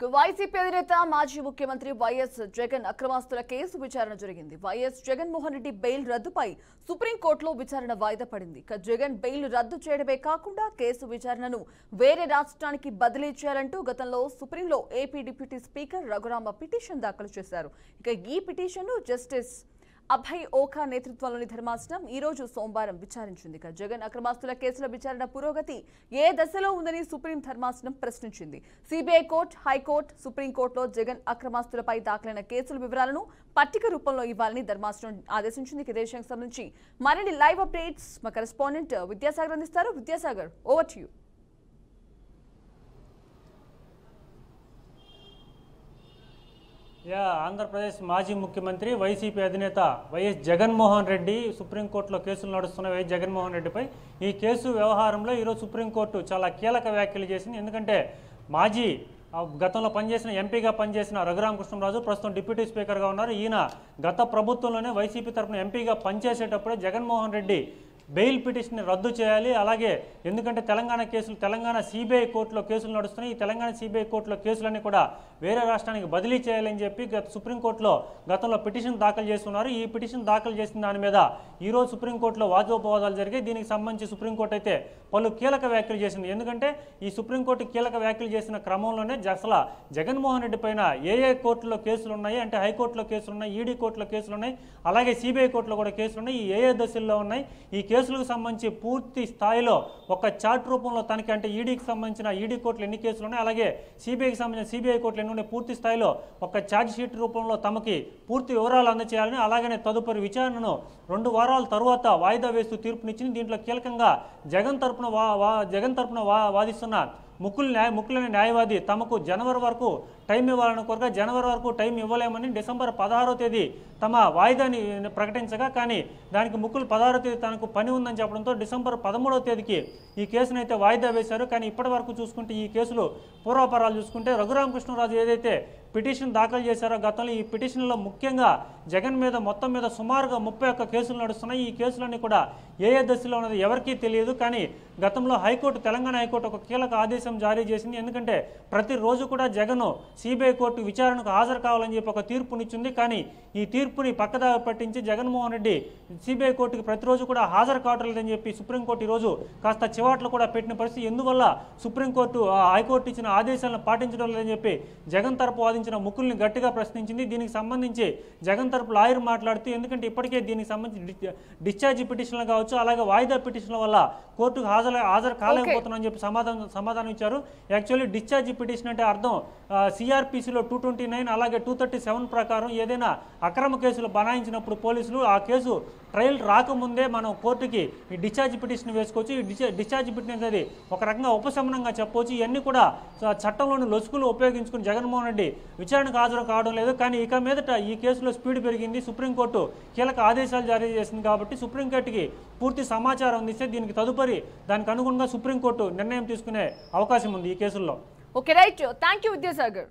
YCP అధినేత మాజీ ముఖ్యమంత్రి వైఎస్ జగన్ అక్రమాస్తుల కేసు విచారణ జరిగింది. వైఎస్ జగన్మోహన్ రెడ్డి బెయిల్ రద్దుపై సుప్రీంకోర్టులో విచారణ వాయిదా పడింది. జగన్ బెయిల్ రద్దు చేయడమే కాకుండా కేసు విచారణను వేరే రాష్ట్రానికి బదిలీ చేయాలంటూ గతంలో సుప్రీంలో AP deputy speaker Raghurama petition దాఖలు చేశారు. ఈ పిటిషన్ను జస్టిస్ అభయ్ ఓఖా నేతృత్వంలోని ధర్మాసనం ఈ రోజు సోమవారం విచారించింది. జగన్ అక్రమాస్తుల కేసుల విచారణ పురోగతి ఏ దశలో ఉందని సుప్రీం ధర్మాసనం ప్రశ్నించింది. సిబిఐ కోర్టు, హైకోర్టు, సుప్రీంకోర్టులో జగన్ అక్రమాస్తులపై దాఖలైన కేసుల వివరాలను పట్టిక రూపంలో ఇవ్వాలని ధర్మాసనం ఆదేశించింది. ఇదే విషయానికి సంబంధించి మరిన్ని లైవ్ అప్డేట్స్ మా కరెస్పాండెంట్ విద్యాసాగర్ అందిస్తారు. Vidyasagar, over to you. Andhra Pradesh మాజీ ముఖ్యమంత్రి వైసీపీ అధినేత వైఎస్ జగన్మోహన్ రెడ్డి సుప్రీంకోర్టులో కేసులు నడుస్తున్న వైఎస్ జగన్మోహన్ రెడ్డిపై ఈ కేసు వ్యవహారంలో ఈరోజు సుప్రీంకోర్టు చాలా కీలక వ్యాఖ్యలు చేసింది. ఎందుకంటే మాజీ గతంలో ఎంపీగా పనిచేసిన రఘురామకృష్ణరాజు ప్రస్తుతం డిప్యూటీ స్పీకర్గా ఉన్నారు. ఈయన గత ప్రభుత్వంలోనే వైసీపీ తరఫున ఎంపీగా పనిచేసేటప్పుడే జగన్మోహన్ రెడ్డి బెయిల్ పిటిషన్ని రద్దు చేయాలి, అలాగే ఎందుకంటే తెలంగాణ సిబిఐ కోర్టులో కేసులు నడుస్తున్నాయి, ఈ తెలంగాణ సిబిఐ కోర్టులో కేసులన్నీ కూడా వేరే రాష్ట్రానికి బదిలీ చేయాలని చెప్పి సుప్రీంకోర్టులో గతంలో పిటిషన్ దాఖలు చేస్తున్నారు. ఈ పిటిషన్ దాఖలు చేసిన దాని మీద ఈరోజు సుప్రీంకోర్టులో వాదోపవాదాలు జరిగాయి. దీనికి సంబంధించి సుప్రీంకోర్టు అయితే పలు కీలక వ్యాఖ్యలు చేసింది. ఎందుకంటే ఈ సుప్రీంకోర్టు కీలక వ్యాఖ్యలు చేసిన క్రమంలోనే అసలు జగన్మోహన్ రెడ్డి పైన ఏ కోర్టులో కేసులు ఉన్నాయి అంటే హైకోర్టులో కేసులు ఉన్నాయి, ఈడీ కోర్టులో కేసులు ఉన్నాయి, అలాగే సిబిఐ కోర్టులో కూడా కేసులు ఉన్నాయి. ఈ ఏ దశల్లో ఉన్నాయి, ఈ కేసులకు సంబంధించి పూర్తి స్థాయిలో ఒక చార్ట్ రూపంలో తనకి అంటే ఈడీకి సంబంధించిన ఈడీ కోర్టులు ఎన్ని కేసులు ఉన్నాయి, అలాగే సిబిఐకి సంబంధించిన సిబిఐ కోర్టులు ఎన్ని ఉన్నాయి, పూర్తి స్థాయిలో ఒక ఛార్జ్ షీట్ రూపంలో తమకి పూర్తి వివరాలు అందజేయాలని, అలాగనే తదుపరి విచారణను 2 వారాల తరువాత వాయిదా వేస్తూ తీర్పునిచ్చింది. దీంట్లో కీలకంగా జగన్ తరపున వాదిస్తున్న ముకుల్ న్యాయవాది తమకు జనవరి వరకు టైం ఇవ్వాలని కోరగా జనవరి వరకు టైం ఇవ్వలేమని డిసెంబర్ 16వ తేదీ తమ వాయిదాని ప్రకటించగా, కానీ దానికి ముకుల్ 16వ తేదీ తనకు పని ఉందని చెప్పడంతో డిసెంబర్ 13వ తేదీకి ఈ కేసును అయితే వాయిదా వేశారు. కానీ ఇప్పటి వరకు చూసుకుంటే ఈ కేసులు పూర్వాపరాలు చూసుకుంటే రఘురామకృష్ణరాజు ఏదైతే పిటిషన్ దాఖలు చేశారో గతంలో ఈ పిటిషన్లో ముఖ్యంగా జగన్ మీద మొత్తం మీద సుమారుగా 31 కేసులు నడుస్తున్నాయి. ఈ కేసులన్నీ కూడా ఏ దశలో ఉన్నది ఎవరికీ తెలియదు. కానీ గతంలో తెలంగాణ హైకోర్టు ఒక కీలక ఆదేశం జారీ చేసింది. ఎందుకంటే ప్రతిరోజు కూడా జగన్ సిబిఐ కోర్టు విచారణకు హాజరు కావాలని చెప్పి ఒక తీర్పునిచ్చింది. కానీ ఈ తీర్పుని పక్కదారి పట్టించి జగన్మోహన్ రెడ్డి సిబిఐ కోర్టుకి ప్రతిరోజు కూడా హాజరు కావటం లేదని చెప్పి సుప్రీంకోర్టు ఈరోజు కాస్త చివాట్లు కూడా పెట్టిన పరిస్థితి. ఎందువల్ల సుప్రీంకోర్టు హైకోర్టు ఇచ్చిన ఆదేశాలను పాటించడం లేదని చెప్పి జగన్ తరపు వాదించిన ముకుల్ని గట్టిగా ప్రశ్నించింది. దీనికి సంబంధించి జగన్ తరపు లాయర్ మాట్లాడుతూ ఎందుకంటే ఇప్పటికే దీనికి సంబంధించి డిశ్చార్జ్ పిటిషన్లు కావచ్చు, అలాగే వాయిదా పిటిషన్ల వల్ల కోర్టుకు హాజరు కాలేకపోతున్నామని చెప్పి సమాధానం ఇచ్చారు. యాక్చువల్లీ డిశ్చార్జ్ పిటిషన్ అంటే అర్థం సిఆర్పిసిలో 229 అలాగే 237 ప్రకారం ఏదైనా అక్రమ కేసులు బనాయించినప్పుడు పోలీసులు ఆ కేసు ట్రయల్ రాకముందే మనం కోర్టుకి ఈ డిశ్చార్జ్ పిటిషన్ వేసుకోవచ్చు. ఈ డిశ్చార్జ్ పిటిషన్ అనేది ఒక రకంగా ఉపశమనంగా చెప్పవచ్చు. ఇవన్నీ కూడా చట్టంలోని లొసుకులు ఉపయోగించుకుని జగన్మోహన్ రెడ్డి విచారణకు హాజరు కావడం లేదు. కానీ ఇక మీదట ఈ కేసులో స్పీడ్ పెరిగింది. సుప్రీంకోర్టు కీలక ఆదేశాలు జారీ చేసింది కాబట్టి సుప్రీంకోర్టుకి పూర్తి సమాచారం అందిస్తే దీనికి తదుపరి దానికి అనుగుణంగా సుప్రీంకోర్టు నిర్ణయం తీసుకునే అవకాశం ఉంది ఈ కేసుల్లో. Okay, right. Thank you Vidyasagar.